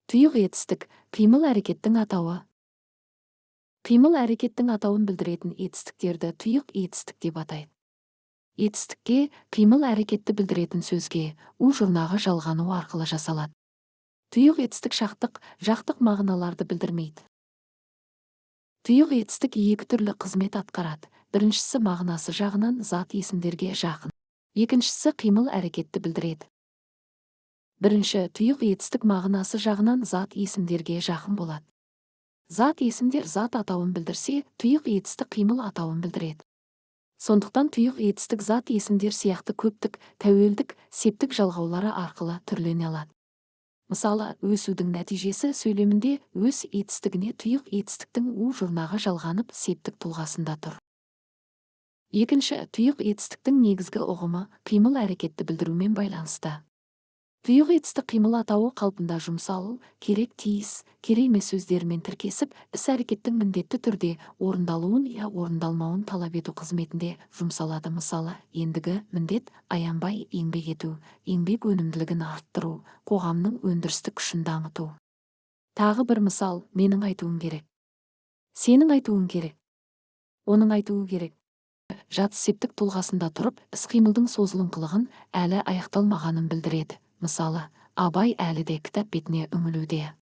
Тұйық етістік, қимыл әрекеттің атауы. Қимыл әрекеттің атауын білдіретін етістіктерді тұйық етістік деп атайды. Етістікке қимыл әрекетті білдіретін сөзге у жұрнағы жалғану арқылы жасалады. Тұйық етістік жақтық мағыналарды білдірмейді. Тұйық етістік екі түрлі қызмет атқарады. Біріншісі мағынасы жағынан зат есімдерге жақын. Екіншісі қимыл әрекетті білдіреді. Бірінші тұйық етістік мағынасы жағынан зат есімдерге жақын болады. Зат есімдер зат атауын білдірсе, тұйық етістік қимыл атауын білдіреді. Сондықтан тұйық етістік зат есімдер сияқты көптік, тәуелдік, септік жалғаулары арқылы түрлене алады. Мысалы, өсудің нәтижесі сөйлемінде өс етістігіне тұйық етістіктің у жұрнағы жалғанып септік тұлғасында тұр. Екінші, тұйық етістіктің негізгі ұғымы қимыл әрекетті білдірумен байланысты. Тұйық етістік қимыл атауы қалпында жұмсалу, керек, тиіс, керек емес сөздермен тіркесіп, іс-әрекеттің міндетті түрде орындалуын я орындалмауын талап ету қызметінде жұмсалады. Мысалы, ендігі міндет аянбай еңбек ету, еңбек өнімділігін арттыру, қоғамның өндірістік күшін дамыту. Тағы бір мысал, менің айтуым керек. Сенің айтуың керек. Оның айтуы керек. Жат септік тұлғасында тұрып, іс-қимылдың созылыңқылығын әлі аяқталмағанын білдіреді. Мысалы, Абай әлі де кітап бетіне үңілуде.